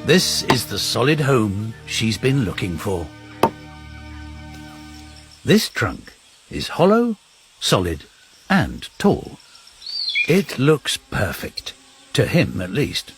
This is the solid home she's been looking for. This trunk is hollow, solid, and tall. It looks perfect, to him at least.